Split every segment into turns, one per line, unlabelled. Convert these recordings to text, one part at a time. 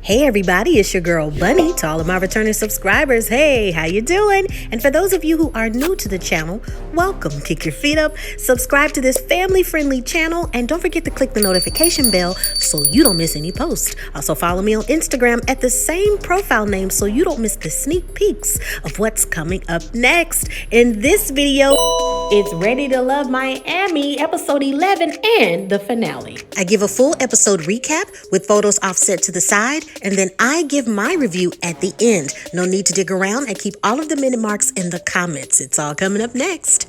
Hey everybody, it's your girl Bunny. To all of my returning subscribers, hey, how you doing? And for those of you who are new to the channel, welcome. Kick your feet up, subscribe to this family-friendly channel, and don't forget to click the notification bell so you don't miss any posts. Also follow me on Instagram at the same profile name so you don't miss the sneak peeks of what's coming up next. In this video, it's Ready to Love Miami, episode 11 and the finale. I give a full episode recap with photos offset to the side, and then I give my review at the end. No need to dig around and keep all of the minute marks in the comments. It's all coming up next.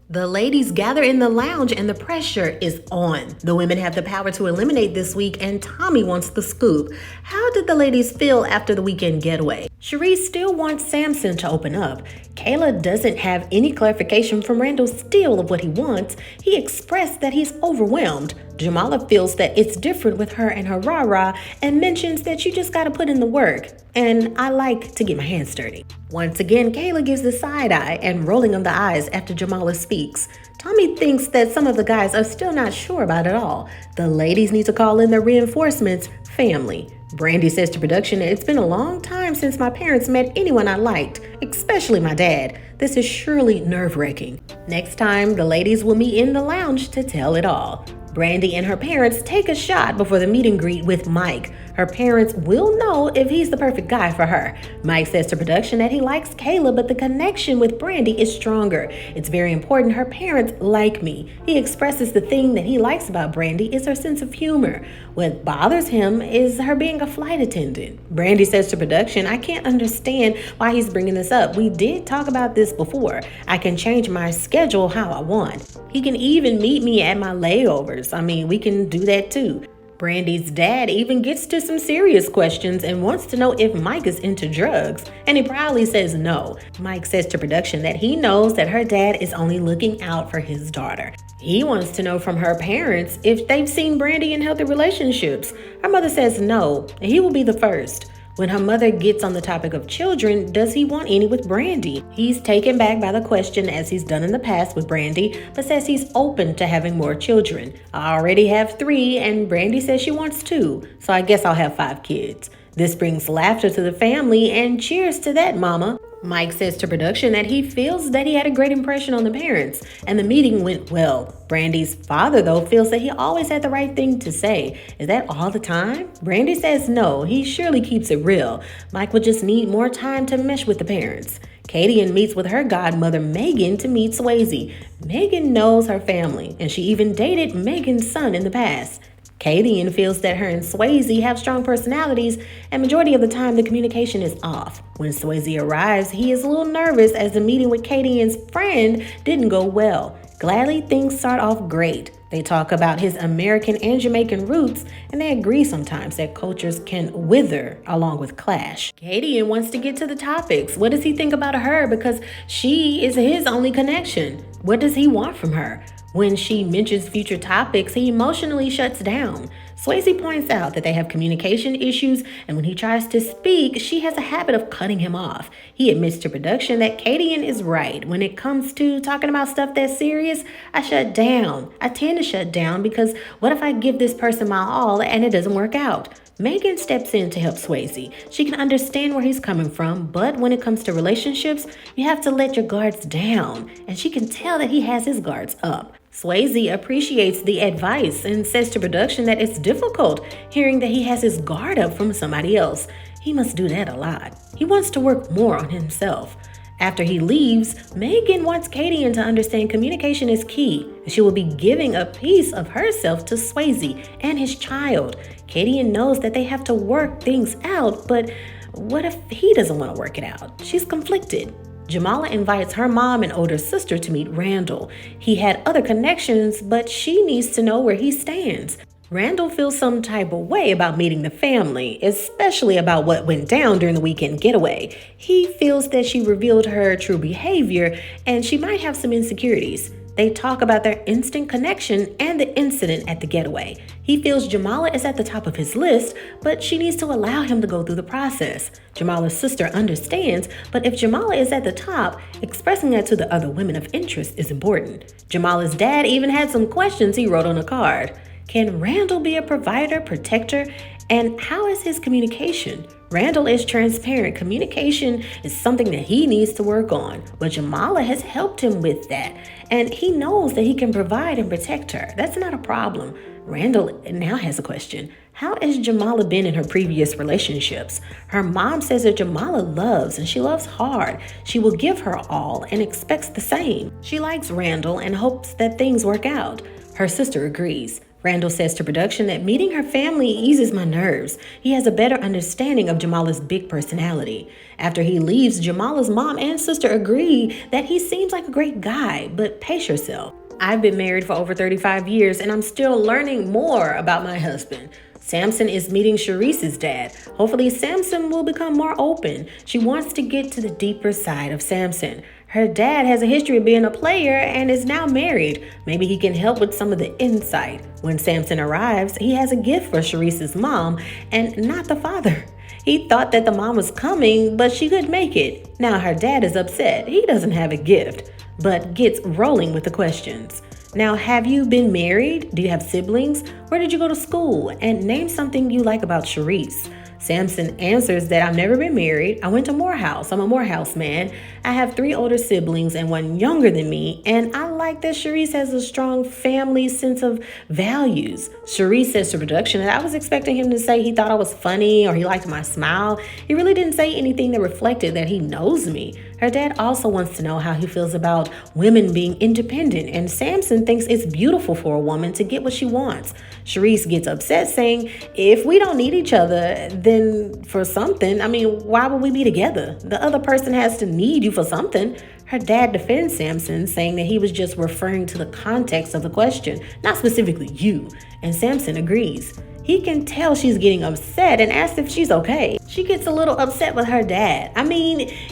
The ladies gather in the lounge and the pressure is on. The women have the power to eliminate this week and Tommy wants the scoop. How did the ladies feel after the weekend getaway? Cherie still wants Samson to open up. Kayla doesn't have any clarification from Randall still of what he wants. He expressed that he's overwhelmed. Jamala feels that it's different with her and her rah-rah and mentions that you just gotta put in the work. And I like to get my hands dirty. Once again, Kayla gives the side eye and rolling of the eyes after Jamala speaks. Tommy thinks that some of the guys are still not sure about it all. The ladies need to call in their reinforcements, family. Brandy says to production, it's been a long time since my parents met anyone I liked, especially my dad. This is surely nerve-wracking. Next time, the ladies will meet in the lounge to tell it all. Brandy and her parents take a shot before the meet and greet with Mike. Her parents will know if he's the perfect guy for her. Mike says to production that he likes Kayla, but the connection with Brandy is stronger. It's very important her parents like me. He expresses the thing that he likes about Brandy is her sense of humor. What bothers him is her being a flight attendant. Brandy says to production, I can't understand why he's bringing this up. We did talk about this before. I can change my schedule how I want. He can even meet me at my layovers. I mean, we can do that too. Brandy's dad even gets to some serious questions and wants to know if Mike is into drugs, and he proudly says no. Mike says to production that he knows that her dad is only looking out for his daughter. He wants to know from her parents if they've seen Brandy in healthy relationships. Her mother says no, and he will be the first. When her mother gets on the topic of children, does he want any with Brandy? He's taken back by the question as he's done in the past with Brandy, but says he's open to having more children. I already have 3 and Brandy says she wants 2, so I guess I'll have 5 kids. This brings laughter to the family and cheers to that, mama. Mike says to production that he feels that he had a great impression on the parents and the meeting went well. Brandy's father, though, feels that he always had the right thing to say. Is that all the time? Brandy says no, he surely keeps it real. Mike would just need more time to mesh with the parents. Kadian meets with her godmother Megan to meet Swasey. Megan knows her family and she even dated Megan's son in the past. Kadian feels that her and Swasey have strong personalities and majority of the time the communication is off. When Swasey arrives, he is a little nervous as the meeting with Kadian's friend didn't go well. Gladly, things start off great. They talk about his American and Jamaican roots, and they agree sometimes that cultures can wither along with clash. Kadian wants to get to the topics. What does he think about her because she is his only connection? What does he want from her? When she mentions future topics, he emotionally shuts down. Swasey points out that they have communication issues, and when he tries to speak, she has a habit of cutting him off. He admits to production that Kadian is right. When it comes to talking about stuff that's serious, I shut down. I tend to shut down because what if I give this person my all and it doesn't work out? Megan steps in to help Swasey. She can understand where he's coming from, but when it comes to relationships, you have to let your guards down, and she can tell that he has his guards up. Swasey appreciates the advice and says to production that it's difficult hearing that he has his guard up from somebody else. He must do that a lot. He wants to work more on himself. After he leaves, Megan wants Kadian to understand communication is key. She will be giving a piece of herself to Swasey and his child. Kadian knows that they have to work things out, but what if he doesn't want to work it out? She's conflicted. Jamala invites her mom and older sister to meet Randall. He had other connections, but she needs to know where he stands. Randall feels some type of way about meeting the family, especially about what went down during the weekend getaway. He feels that she revealed her true behavior and she might have some insecurities. They talk about their instant connection and the incident at the getaway. He feels Jamala is at the top of his list, but she needs to allow him to go through the process. Jamala's sister understands, but if Jamala is at the top, expressing that to the other women of interest is important. Jamala's dad even had some questions he wrote on a card. Can Randall be a provider, protector, And how is his communication? Randall is transparent. Communication is something that he needs to work on, but Jamala has helped him with that. And he knows that he can provide and protect her. That's not a problem. Randall now has a question. How has Jamala been in her previous relationships? Her mom says that Jamala loves, and she loves hard. She will give her all and expects the same. She likes Randall and hopes that things work out. Her sister agrees. Randall says to production that meeting her family eases my nerves. He has a better understanding of Jamala's big personality. After he leaves, Jamala's mom and sister agree that he seems like a great guy, but pace yourself. I've been married for over 35 years and I'm still learning more about my husband. Samson is meeting Sharice's dad. Hopefully Samson will become more open. She wants to get to the deeper side of Samson. Her dad has a history of being a player and is now married. Maybe he can help with some of the insight. When Samson arrives, he has a gift for Sharice's mom and not the father. He thought that the mom was coming, but she couldn't make it. Now her dad is upset. He doesn't have a gift, but gets rolling with the questions. Now, have you been married? Do you have siblings? Where did you go to school? And name something you like about Sharice. Samson answers that I've never been married. I went to Morehouse. I'm a Morehouse man. I have 3 older siblings and 1 younger than me. And I like that Sharice has a strong family sense of values. Sharice says to production that I was expecting him to say he thought I was funny or he liked my smile. He really didn't say anything that reflected that he knows me. Her dad also wants to know how he feels about women being independent, and Samson thinks it's beautiful for a woman to get what she wants. Sharice gets upset, saying, if we don't need each other, then for something, why would we be together? The other person has to need you for something. Her dad defends Samson, saying that he was just referring to the context of the question, not specifically you, and Samson agrees. He can tell she's getting upset and asks if she's okay. She gets a little upset with her dad.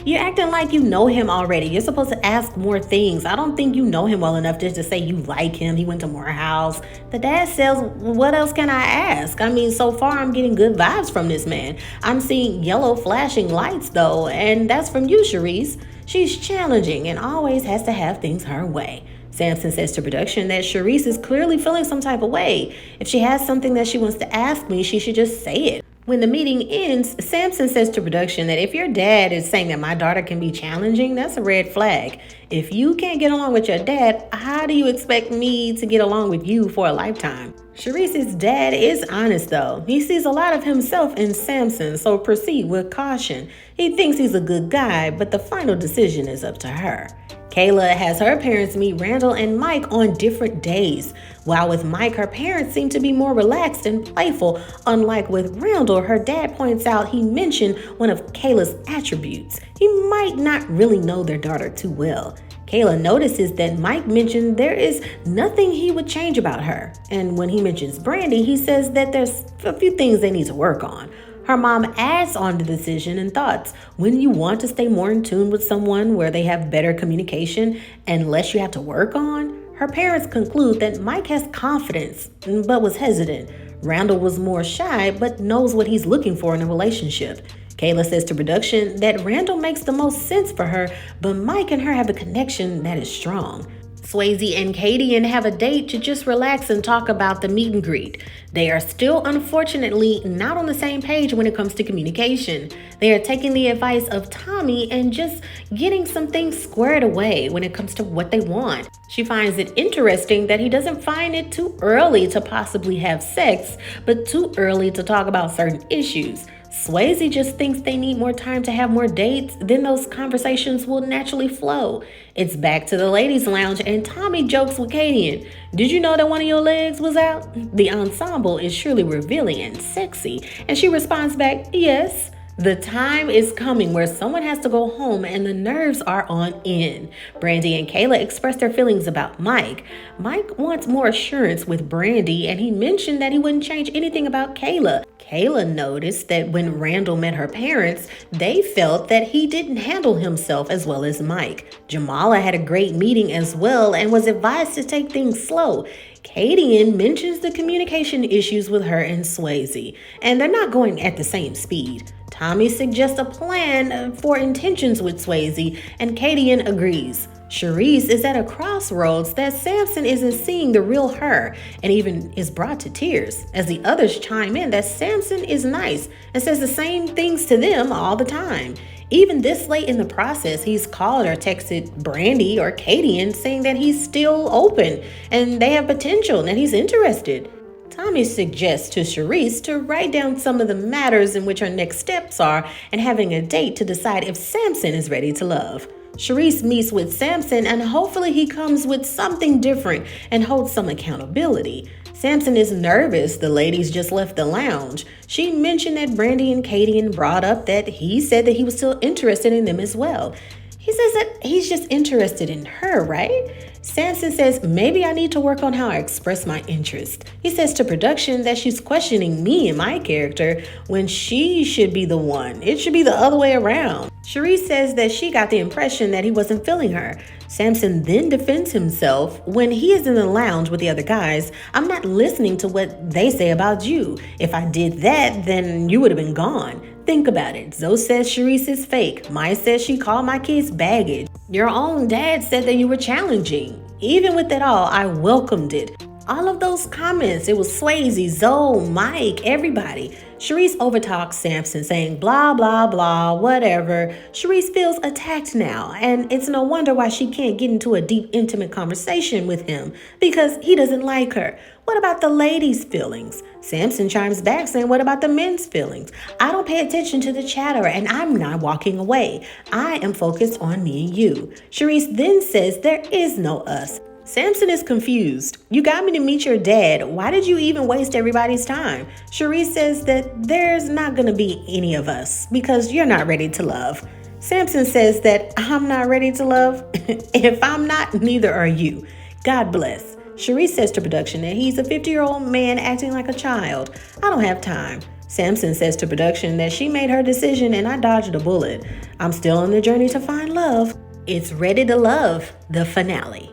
You're acting like you know him already. You're supposed to ask more things. I don't think you know him well enough just to say you like him. He went to Morehouse. The dad says, what else can I ask? So far I'm getting good vibes from this man. I'm seeing yellow flashing lights though, and that's from you, Sharice. She's challenging and always has to have things her way. Samson says to production that Sharice is clearly feeling some type of way. If she has something that she wants to ask me, she should just say it. When the meeting ends, Samson says to production that if your dad is saying that my daughter can be challenging, that's a red flag. If you can't get along with your dad, how do you expect me to get along with you for a lifetime? Sharice's dad is honest though. He sees a lot of himself in Samson, so proceed with caution. He thinks he's a good guy, but the final decision is up to her. Kayla has her parents meet Randall and Mike on different days. While with Mike, her parents seem to be more relaxed and playful. Unlike with Randall, her dad points out he mentioned one of Kayla's attributes. He might not really know their daughter too well. Kayla notices that Mike mentioned there is nothing he would change about her. And when he mentions Brandy, he says that there's a few things they need to work on. Her mom adds on the decision and thoughts. When you want to stay more in tune with someone where they have better communication and less you have to work on, her parents conclude that Mike has confidence but was hesitant. Randall was more shy but knows what he's looking for in a relationship. Kayla says to production that Randall makes the most sense for her, but Mike and her have a connection that is strong. Swasey and Kadian have a date to just relax and talk about the meet and greet. They are still, unfortunately, not on the same page when it comes to communication. They are taking the advice of Tommy and just getting some things squared away when it comes to what they want. She finds it interesting that he doesn't find it too early to possibly have sex, but too early to talk about certain issues. Swasey just thinks they need more time to have more dates, then those conversations will naturally flow. It's back to the ladies' lounge and Tommy jokes with Kadian. Did you know that one of your legs was out? The ensemble is surely revealing and sexy, and she responds back, yes. The time is coming where someone has to go home and the nerves are on end. Brandy and Kayla express their feelings about Mike. Mike wants more assurance with Brandy, and he mentioned that he wouldn't change anything about Kayla. Kayla noticed that when Randall met her parents, they felt that he didn't handle himself as well as Mike. Jamala had a great meeting as well and was advised to take things slow. Kadian mentions the communication issues with her and Swasey, and they're not going at the same speed. Tommy suggests a plan for intentions with Swasey, and Kadian agrees. Charisse is at a crossroads that Samson isn't seeing the real her and even is brought to tears as the others chime in that Samson is nice and says the same things to them all the time. Even this late in the process, he's called or texted Brandy or Kadian saying that he's still open and they have potential and that he's interested. Tommy suggests to Charisse to write down some of the matters in which her next steps are and having a date to decide if Samson is ready to love. Charisse meets with Samson and hopefully he comes with something different and holds some accountability. Samson is nervous. The ladies just left the lounge. She mentioned that Brandy and Kadian brought up that he said that he was still interested in them as well. He says that he's just interested in her, right? Samson says, maybe I need to work on how I express my interest. He says to production that she's questioning me and my character when she should be the one. It should be the other way around. Charisse says that she got the impression that he wasn't feeling her. Samson then defends himself. When he is in the lounge with the other guys, I'm not listening to what they say about you. If I did that, then you would have been gone. Think about it. Zoe says Charisse is fake. Maya says she called my kids baggage. Your own dad said that you were challenging. Even with it all, I welcomed it. All of those comments, it was Swasey, Zoe, Mike, everybody. Charisse overtalks Samson saying blah, blah, blah, whatever. Charisse feels attacked now, and it's no wonder why she can't get into a deep, intimate conversation with him, because he doesn't like her. What about the ladies' feelings? Samson chimes back saying, what about the men's feelings? I don't pay attention to the chatter, and I'm not walking away. I am focused on me and you. Charisse then says there is no us. Samson is confused. You got me to meet your dad. Why did you even waste everybody's time? Charisse says that there's not going to be any of us because you're not ready to love. Samson says that I'm not ready to love. If I'm not, neither are you. God bless. Charisse says to production that he's a 50-year-old man acting like a child. I don't have time. Samson says to production that she made her decision and I dodged a bullet. I'm still on the journey to find love. It's ready to love, the finale.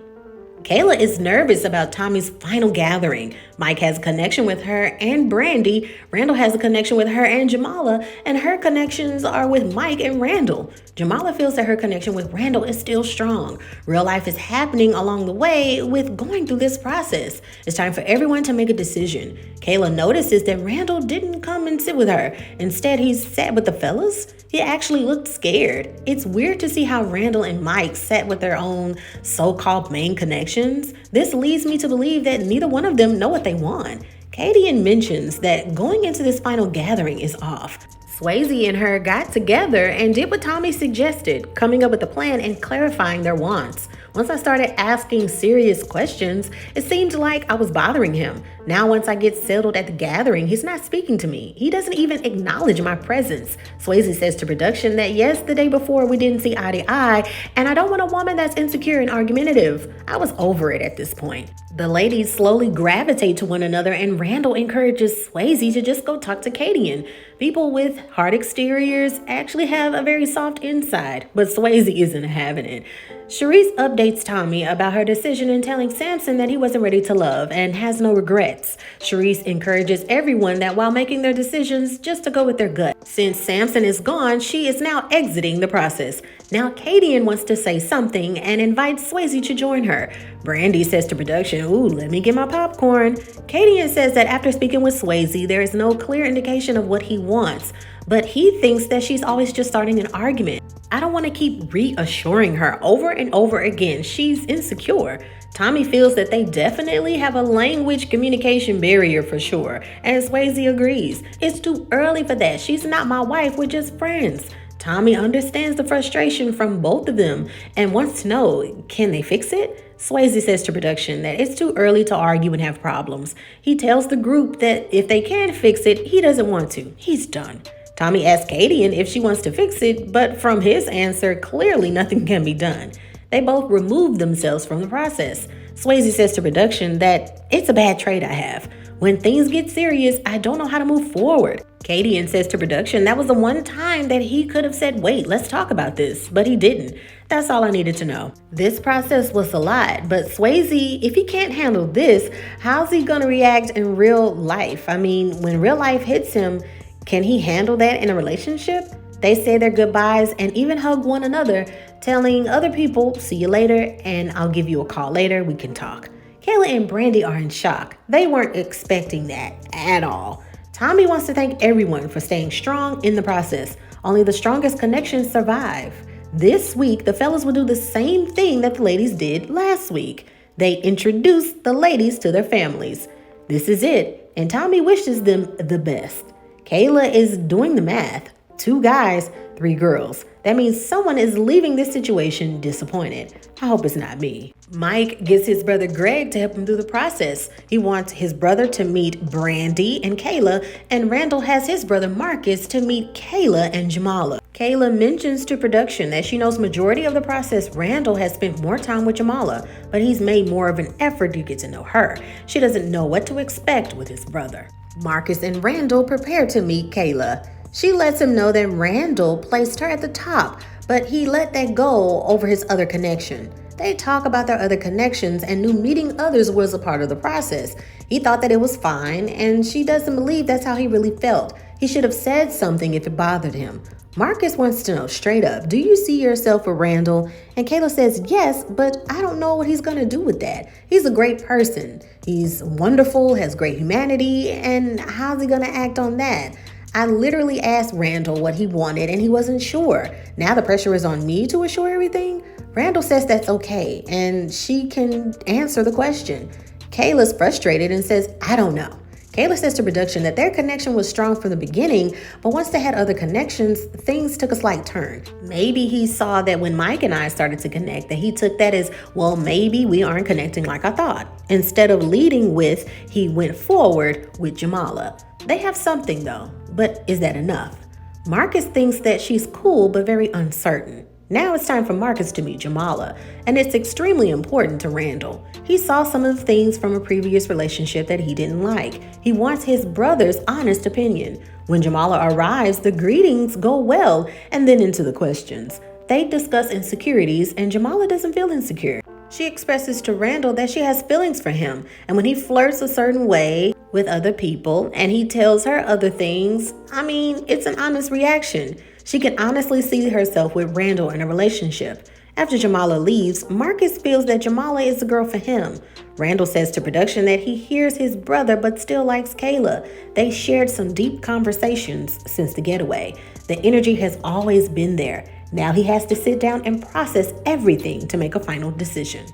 Kayla is nervous about Tommy's final gathering. Mike has a connection with her and Brandy. Randall has a connection with her and Jamala, and her connections are with Mike and Randall. Jamala feels that her connection with Randall is still strong. Real life is happening along the way with going through this process. It's time for everyone to make a decision. Kayla notices that Randall didn't come and sit with her. Instead, he sat with the fellas. He actually looked scared. It's weird to see how Randall and Mike sat with their own so-called main connections. This leads me to believe that neither one of them know what they want. Kadian mentions that going into this final gathering is off. Swasey and her got together and did what Tommy suggested, coming up with a plan and clarifying their wants. Once I started asking serious questions, it seemed like I was bothering him. Now once I get settled at the gathering, he's not speaking to me. He doesn't even acknowledge my presence. Swasey says to production that yes, the day before we didn't see eye to eye, and I don't want a woman that's insecure and argumentative. I was over it at this point. The ladies slowly gravitate to one another and Randall encourages Swasey to just go talk to Kadian. People with hard exteriors actually have a very soft inside, but Swasey isn't having it. Charisse updates Tommy about her decision and telling Samson that he wasn't ready to love and has no regrets. Charisse encourages everyone that while making their decisions, just to go with their gut. Since Samson is gone, she is now exiting the process. Now Kadian wants to say something and invites Swasey to join her. Brandy says to production, ooh, let me get my popcorn. Kadian says that after speaking with Swasey, there is no clear indication of what he wants, but he thinks that she's always just starting an argument. I don't want to keep reassuring her over and over again. She's insecure. Tommy feels that they definitely have a language communication barrier for sure, and Swasey agrees. It's too early for that. She's not my wife, we're just friends. Tommy understands the frustration from both of them and wants to know, can they fix it? Swasey says to production that it's too early to argue and have problems. He tells the group that if they can't fix it, he doesn't want to. He's done. Tommy asks Kadian if she wants to fix it, but from his answer, clearly nothing can be done. They both remove themselves from the process. Swasey says to production that it's a bad trait I have. When things get serious, I don't know how to move forward. Kadian says to production that was the one time that he could have said, wait, let's talk about this, but he didn't. That's all I needed to know. This process was a lot, but Swasey, if he can't handle this, how's he gonna react in real life? I mean, when real life hits him, can he handle that in a relationship? They say their goodbyes and even hug one another, telling other people, see you later, and I'll give you a call later, we can talk. Kayla and Brandy are in shock. They weren't expecting that at all. Tommy wants to thank everyone for staying strong in the process. Only the strongest connections survive. This week, the fellas will do the same thing that the ladies did last week. They introduce the ladies to their families. This is it, and Tommy wishes them the best. Kayla is doing the math. 2 guys, 3 girls. That means someone is leaving this situation disappointed. I hope it's not me. Mike gets his brother Greg to help him through the process. He wants his brother to meet Brandy and Kayla, and Randall has his brother Marcus to meet Kayla and Jamala. Kayla mentions to production that she knows majority of the process Randall has spent more time with Jamala, but he's made more of an effort to get to know her. She doesn't know what to expect with his brother. Marcus and Randall prepare to meet Kayla. She lets him know that Randall placed her at the top, but he let that go over his other connection. They talk about their other connections and knew meeting others was a part of the process. He thought that it was fine, and she doesn't believe that's how he really felt. He should have said something if it bothered him. Marcus wants to know straight up, do you see yourself with Randall? And Kayla says yes, but I don't know what he's going to do with that. He's a great person. He's wonderful, has great humanity, and how's he going to act on that? I literally asked Randall what he wanted and he wasn't sure. Now the pressure is on me to assure everything? Randall says that's okay and she can answer the question. Kayla's frustrated and says, I don't know. Kayla says to production that their connection was strong from the beginning, but once they had other connections, things took a slight turn. Maybe he saw that when Mike and I started to connect, that he took that as, well, maybe we aren't connecting like I thought. Instead of leading with, he went forward with Jamala. They have something though, but is that enough? Marcus thinks that she's cool, but very uncertain. Now it's time for Marcus to meet Jamala, and it's extremely important to Randall. He saw some of the things from a previous relationship that he didn't like. He wants his brother's honest opinion. When Jamala arrives, the greetings go well, and then into the questions. They discuss insecurities, and Jamala doesn't feel insecure. She expresses to Randall that she has feelings for him, and when he flirts a certain way with other people, and he tells her other things, it's an honest reaction. She can honestly see herself with Randall in a relationship. After Jamala leaves, Marcus feels that Jamala is the girl for him. Randall says to production that he hears his brother but still likes Kayla. They shared some deep conversations since the getaway. The energy has always been there. Now he has to sit down and process everything to make a final decision.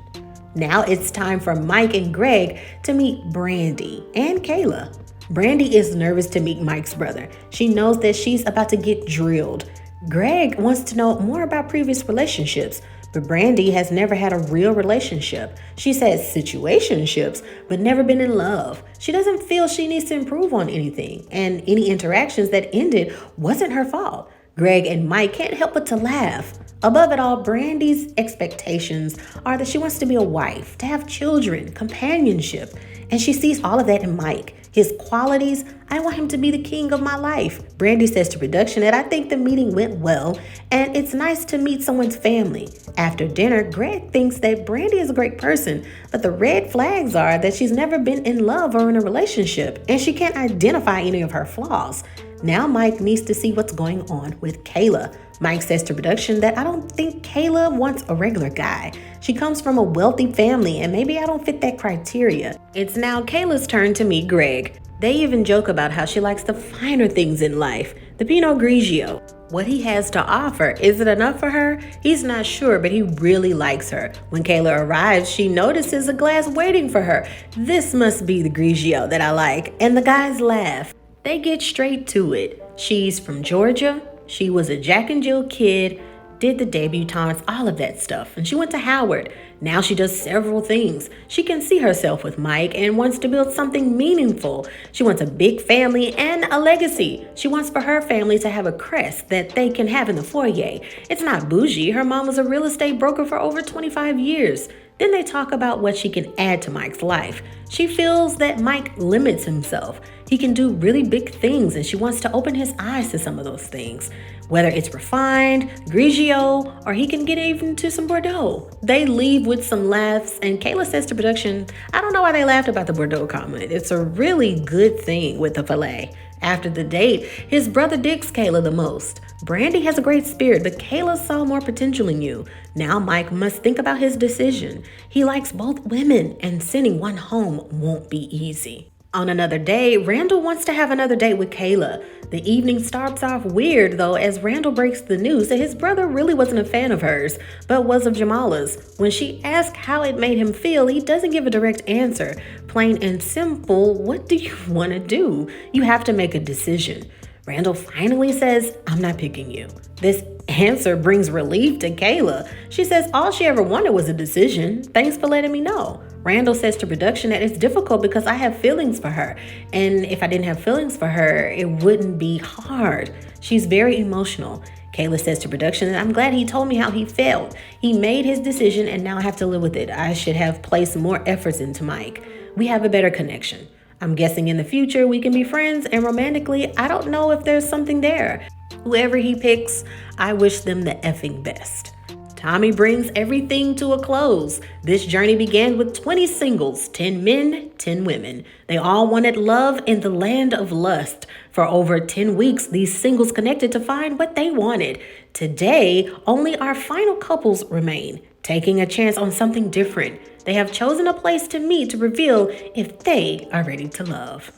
Now it's time for Mike and Greg to meet Brandy and Kayla. Brandy is nervous to meet Mike's brother. She knows that she's about to get drilled. Greg wants to know more about previous relationships, but Brandy has never had a real relationship. She's had situationships, but never been in love. She doesn't feel she needs to improve on anything, and any interactions that ended wasn't her fault. Greg and Mike can't help but to laugh. Above it all, Brandy's expectations are that she wants to be a wife, to have children, companionship, and she sees all of that in Mike. His qualities, I want him to be the king of my life. Brandy says to production that I think the meeting went well, and it's nice to meet someone's family. After dinner, Greg thinks that Brandy is a great person, but the red flags are that she's never been in love or in a relationship, and she can't identify any of her flaws. Now Mike needs to see what's going on with Kayla. Mike says to production that I don't think Kayla wants a regular guy. She comes from a wealthy family and maybe I don't fit that criteria. It's now Kayla's turn to meet Greg. They even joke about how she likes the finer things in life, the Pinot Grigio. What he has to offer, is it enough for her? He's not sure, but he really likes her. When Kayla arrives, she notices a glass waiting for her. This must be the Grigio that I like, and the guys laugh. They get straight to it. She's from Georgia. She was a Jack and Jill kid, did the debutantes, all of that stuff. And she went to Howard. Now she does several things. She can see herself with Mike and wants to build something meaningful. She wants a big family and a legacy. She wants for her family to have a crest that they can have in the foyer. It's not bougie. Her mom was a real estate broker for over 25 years. Then they talk about what she can add to Mike's life. She feels that Mike limits himself. He can do really big things and she wants to open his eyes to some of those things. Whether it's refined, Grigio, or he can get even to some Bordeaux. They leave with some laughs and Kayla says to production, I don't know why they laughed about the Bordeaux comment. It's a really good thing with the filet. After the date, his brother digs Kayla the most. Brandy has a great spirit, but Kayla saw more potential in you. Now Mike must think about his decision. He likes both women, and sending one home won't be easy. On another day, Randall wants to have another date with Kayla. The evening starts off weird, though, as Randall breaks the news that his brother really wasn't a fan of hers, but was of Jamala's. When she asks how it made him feel, he doesn't give a direct answer. Plain and simple, what do you want to do? You have to make a decision. Randall finally says, I'm not picking you. This answer brings relief to Kayla. She says all she ever wanted was a decision. Thanks for letting me know. Randall says to production that it's difficult because I have feelings for her. And if I didn't have feelings for her, it wouldn't be hard. She's very emotional. Kayla says to production that I'm glad he told me how he felt. He made his decision and now I have to live with it. I should have placed more efforts into Mike. We have a better connection. I'm guessing in the future we can be friends, and romantically, I don't know if there's something there. Whoever he picks, I wish them the effing best. Tommy brings everything to a close. This journey began with 20 singles, 10 men, 10 women. They all wanted love in the land of lust. For over 10 weeks, these singles connected to find what they wanted. Today, only our final couples remain, taking a chance on something different. They have chosen a place to meet to reveal if they are ready to love.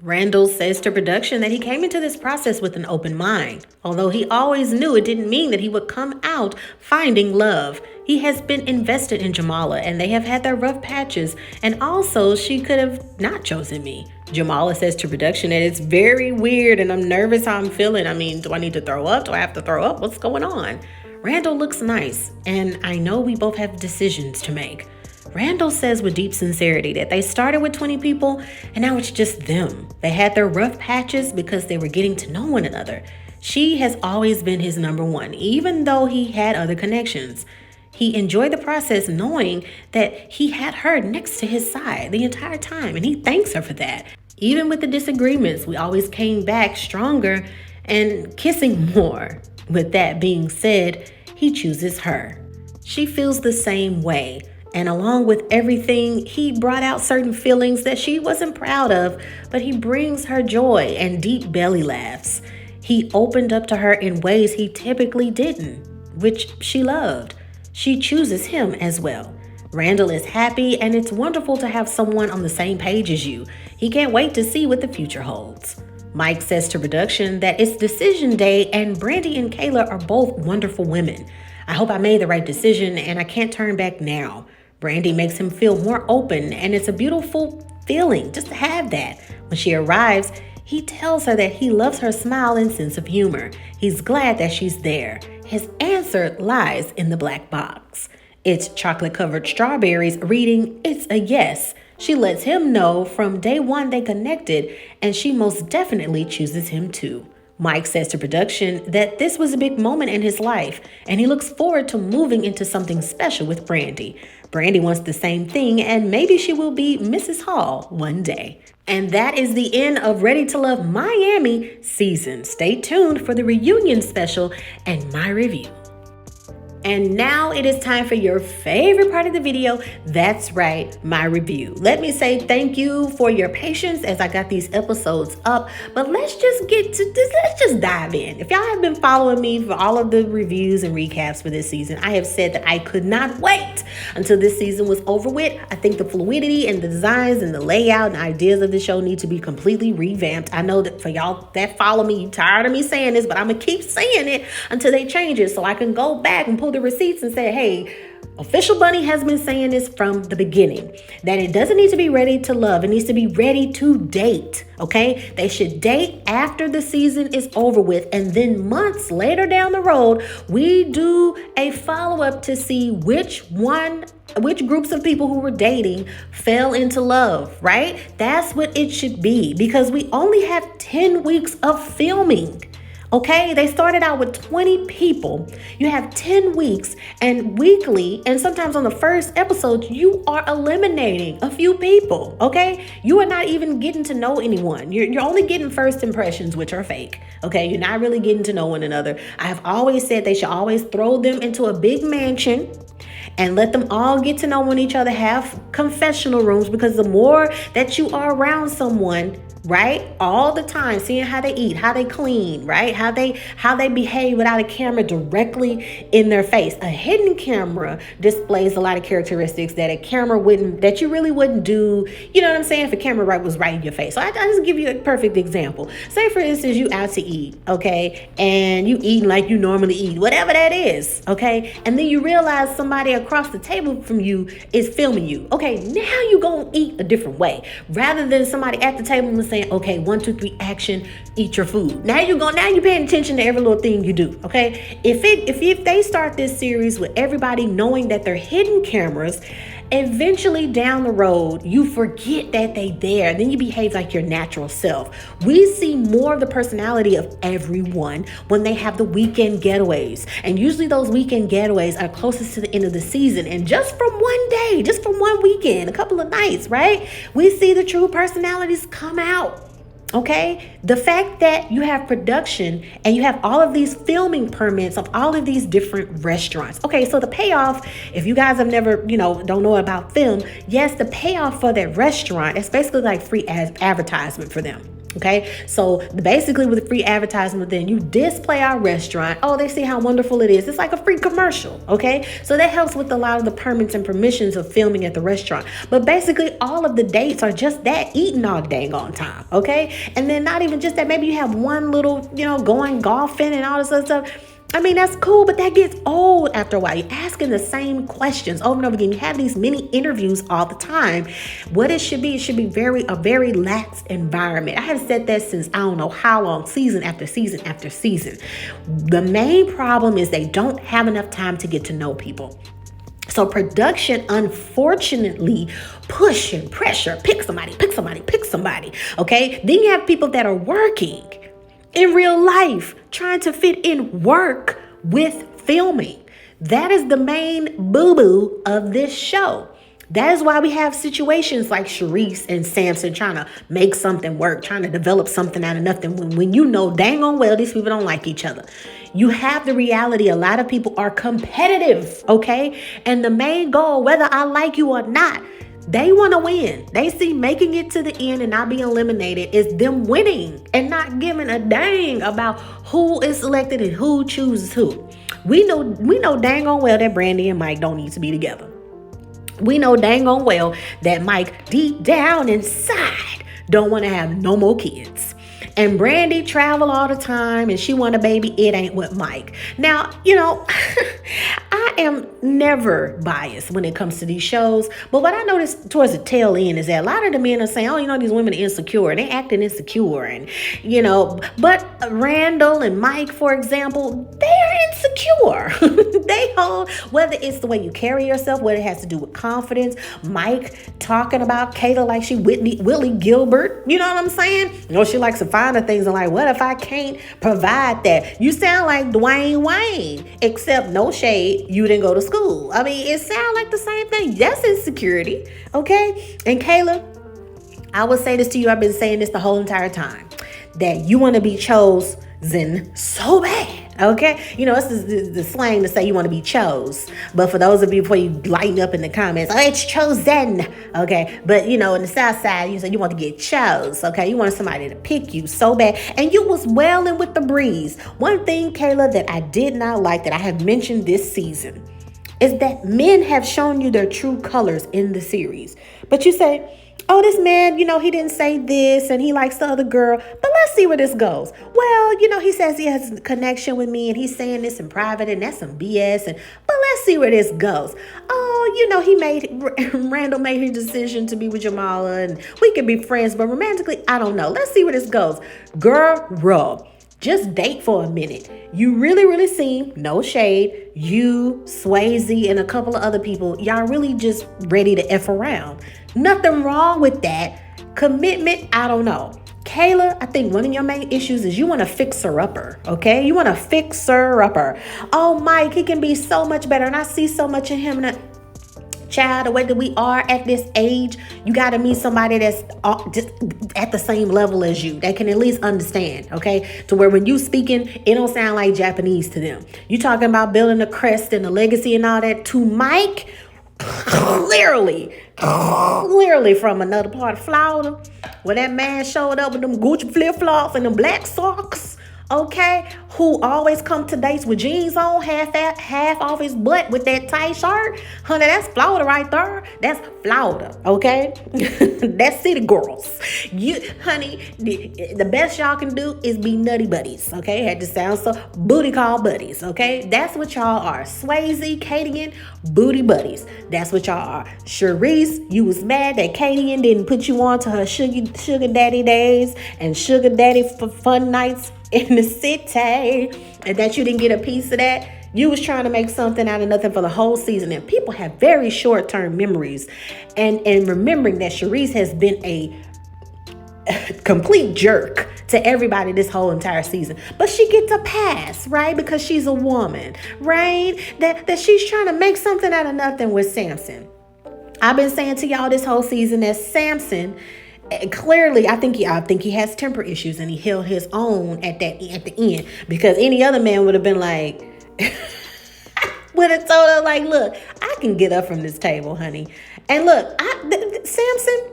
Randall says to production that he came into this process with an open mind. Although he always knew it didn't mean that he would come out finding love. He has been invested in Jamala and they have had their rough patches, and also she could have not chosen me. Jamala says to production that it's very weird and I'm nervous how I'm feeling. I mean, do I need to throw up? Do I have to throw up? What's going on? Randall looks nice, and I know we both have decisions to make. Randall says with deep sincerity that they started with 20 people and now it's just them. They had their rough patches because they were getting to know one another. She has always been his number one, even though he had other connections. He enjoyed the process knowing that he had her next to his side the entire time, and he thanks her for that. Even with the disagreements, we always came back stronger and kissing more. With that being said, he chooses her. She feels the same way. And along with everything, he brought out certain feelings that she wasn't proud of, but he brings her joy and deep belly laughs. He opened up to her in ways he typically didn't, which she loved. She chooses him as well. Randall is happy, and it's wonderful to have someone on the same page as you. He can't wait to see what the future holds. Mike says to production that it's decision day and Brandy and Kayla are both wonderful women. I hope I made the right decision and I can't turn back now. Brandy makes him feel more open, and it's a beautiful feeling just to have that. When she arrives, he tells her that he loves her smile and sense of humor. He's glad that she's there. His answer lies in the black box. It's chocolate-covered strawberries reading, "It's a yes." She lets him know from day one they connected, and she most definitely chooses him too. Mike says to production that this was a big moment in his life, and he looks forward to moving into something special with Brandy. Brandy wants the same thing, and maybe she will be Mrs. Hall one day. And that is the end of Ready to Love Miami season. Stay tuned for the reunion special and my review. And now it is time for your favorite part of the video. That's right, my review. Let me say thank you for your patience as I got these episodes up, but let's just get to this. Let's just dive in. If y'all have been following me for all of the reviews and recaps for this season, I have said that I could not wait until this season was over with. I think the fluidity and the designs and the layout and ideas of the show need to be completely revamped. I know that for y'all that follow me, you tired of me saying this, but I'm gonna keep saying it until they change it so I can go back and pull the receipts and say, hey, Official Bunny has been saying this from the beginning, that it doesn't need to be ready to love. It needs to be ready to date, okay? They should date after the season is over with, and then months later down the road, we do a follow-up to see which groups of people who were dating fell into love, right? That's what it should be, because we only have 10 weeks of filming. Okay, they started out with 20 people. You have 10 weeks, and weekly, and sometimes on the first episode, you are eliminating a few people. Okay, you are not even getting to know anyone. You're only getting first impressions, which are fake. Okay, you're not really getting to know one another. I have always said they should always throw them into a big mansion and let them all get to know one each other, have confessional rooms, because the more that you are around someone, right? All the time, seeing how they eat, how they clean, right? How they behave without a camera directly in their face. A hidden camera displays a lot of characteristics that a camera wouldn't, that you really wouldn't do. You know what I'm saying? If a camera was right in your face. So I just give you a perfect example. Say for instance, you out to eat, okay, and you eating like you normally eat, whatever that is, okay, and then you realize somebody across the table from you is filming you. Okay, now you gonna eat a different way, rather than somebody at the table and saying, okay, 1, 2, 3, action, eat your food. Now you're paying attention to every little thing you do. Okay, if they start this series with everybody knowing that they're hidden cameras, eventually down the road you forget that they there, then you behave like your natural self. We see more of the personality of everyone when they have the weekend getaways, and usually those weekend getaways are closest to the end of the season, and just from one day, just from one weekend, a couple of nights, right, we see the true personalities come out. Okay, the fact that you have production and you have all of these filming permits of all of these different restaurants. Okay, so the payoff, if you guys have never, don't know about film, yes, the payoff for that restaurant, it's basically like free advertisement for them. Okay, so basically with free advertisement, then you display our restaurant. Oh, they see how wonderful it is. It's like a free commercial. Okay, so that helps with a lot of the permits and permissions of filming at the restaurant. But basically all of the dates are just that, eating all dang on time. Okay, and then not even just that, maybe you have one little, going golfing and all this other stuff. I mean, that's cool, but that gets old after a while. You're asking the same questions over and over again. You have these mini interviews all the time. What it should be a very lax environment. I have said that since I don't know how long, season after season after season. The main problem is they don't have enough time to get to know people. So production, unfortunately, push and pressure, pick somebody. Okay, then you have people that are working in real life, trying to fit in work with filming. That is the main boo-boo of this show. That is why we have situations like Sharice and Samson trying to make something work, trying to develop something out of nothing, when you know dang on well these people don't like each other. You have the reality, a lot of people are competitive, okay? And the main goal, whether I like you or not, they want to win. They see making it to the end and not being eliminated is them winning and not giving a dang about who is selected and who chooses who. We know dang on well that Brandy and Mike don't need to be together. We know dang on well that Mike deep down inside don't want to have no more kids. And Brandy travel all the time and she want a baby. It ain't with Mike. Now, I am never biased when it comes to these shows. But what I noticed towards the tail end is that a lot of the men are saying, oh, these women are insecure. They acting insecure. And, but Randall and Mike, for example, they're insecure. They hold, whether it's the way you carry yourself, whether it has to do with confidence. Mike talking about Kayla like she Willie Gilbert. You know what I'm saying? She likes to find things and like, what if I can't provide that? You sound like Dwayne Wayne, except no shade, you didn't go to school. I mean, it sounds like the same thing. That's insecurity, okay? And Kayla, I will say this to you, I've been saying this the whole entire time, that you want to be chosen so bad. Okay, it's the slang to say you want to be chose. But for those of you, before you lighten up in the comments, oh, it's chosen. Okay, but in the South Side, you say you want to get chose. Okay, you want somebody to pick you so bad, and you was wailing with the breeze. One thing, Kayla, that I did not like, that I have mentioned this season, is that men have shown you their true colors in the series. But you say, oh, this man, he didn't say this and he likes the other girl, but let's see where this goes. Well, he says he has a connection with me and he's saying this in private and that's some BS. But let's see where this goes. Oh, Randall made his decision to be with Jamala and we can be friends, but romantically, I don't know. Let's see where this goes. Girl, just date for a minute. You really seem, no shade, you, Swasey, and a couple of other people, y'all really just ready to F around. Nothing wrong with that. Commitment, I don't know. Kayla, I think one of your main issues is you want to fix her upper, okay? You want to fix her upper. Oh, Mike, he can be so much better, and I see so much in him. And child, the way that we are at this age, you got to meet somebody that's just at the same level as you, that can at least understand, okay? To where when you speaking, it don't sound like Japanese to them. You talking about building a crest and a legacy and all that. To Mike, clearly from another part of Florida, where that man showed up with them Gucci flip-flops and them black socks, okay, who always come to dates with jeans on, half off his butt with that tight shirt. Honey, that's Florida right there. That's Florida, okay? That's city girls. Honey, the best y'all can do is be nutty buddies, okay? Had to sound so booty call buddies, okay? That's what y'all are. Swasey, Kadian, booty buddies. That's what y'all are. Charisse, you was mad that Kadian didn't put you on to her sugar daddy days and sugar daddy for fun nights in the city, and that you didn't get a piece of that. You was trying to make something out of nothing for the whole season, and people have very short-term memories, and remembering that Charisse has been a complete jerk to everybody this whole entire season, but she gets a pass, right? Because she's a woman, right? That she's trying to make something out of nothing with Samson. I've been saying to y'all this whole season that Samson, clearly, I think he has temper issues, and he held his own at the end, because any other man would have been like, would have told her like, look, I can get up from this table, honey. And look, Samson,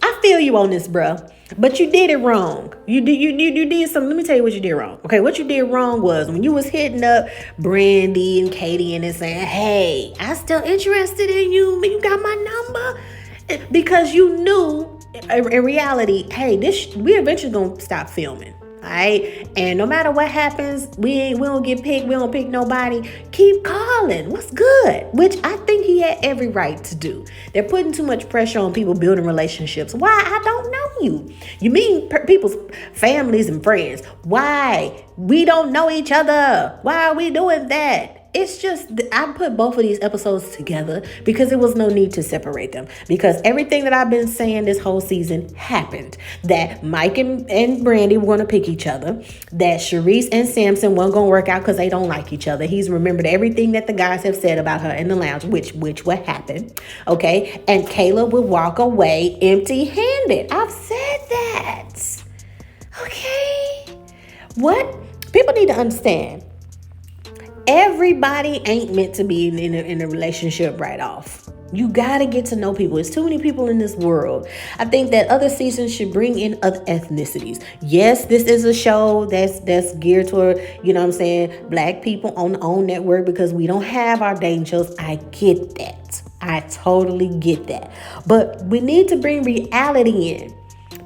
I feel you on this, bruh. But you did it wrong. You did something. Let me tell you what you did wrong. Okay, what you did wrong was when you was hitting up Brandy and Kadian and saying, hey, I still interested in you, but you got my number. Because you knew in reality, hey, we eventually gonna stop filming. All right, and no matter what happens, we don't get picked. We don't pick nobody. Keep calling. What's good? Which I think he had every right to do. They're putting too much pressure on people building relationships. Why? I don't know you. You mean people's families and friends? Why? We don't know each other. Why are we doing that? It's just, I put both of these episodes together because there was no need to separate them. Because everything that I've been saying this whole season happened. That Mike and Brandy were going to pick each other. That Charisse and Samson weren't going to work out because they don't like each other. He's remembered everything that the guys have said about her in the lounge, which would happen. Okay? And Kayla would walk away empty-handed. I've said that. Okay? What? People need to understand. Everybody ain't meant to be in a relationship right off. You got to get to know people. There's too many people in this world. I think that other seasons should bring in other ethnicities. Yes, this is a show that's geared toward, you know what I'm saying, black people on the OWN network because we don't have our dating shows. I get that. I totally get that. But we need to bring reality in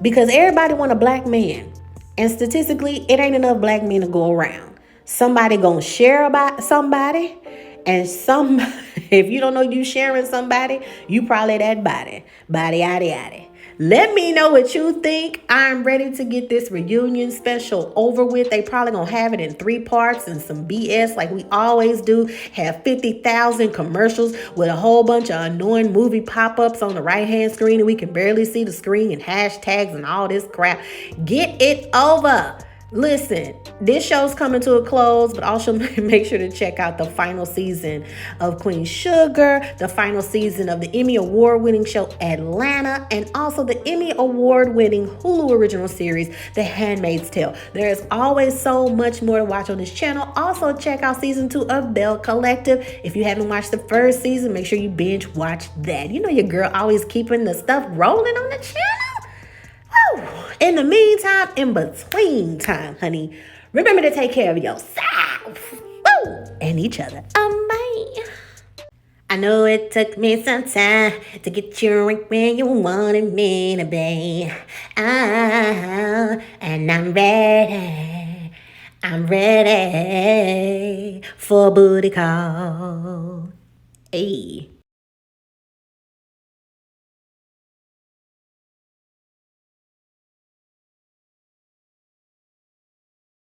because everybody want a black man. And statistically, it ain't enough black men to go around. Somebody gonna share about somebody, and if you don't know you sharing somebody, you probably that body yaddy. Let me know what you think. I'm ready to get this reunion special over with. They probably gonna have it in 3 parts and some BS like we always do. Have 50,000 commercials with a whole bunch of annoying movie pop-ups on the right-hand screen and we can barely see the screen and hashtags and all this crap. Get it over. Listen, this show's coming to a close, but also make sure to check out the final season of Queen Sugar, the final season of the Emmy Award-winning show Atlanta, and also the Emmy Award-winning Hulu original series, The Handmaid's Tale. There is always so much more to watch on this channel. Also, check out season 2 of Bell Collective. If you haven't watched the first season, make sure you binge watch that. You know your girl always keeping the stuff rolling on the channel. Woo. In the meantime, in between time, honey, remember to take care of yourself, woo, and each other. Bye. I know it took me some time to get you right where you wanted me to be. And I'm ready. I'm ready for booty call. Hey.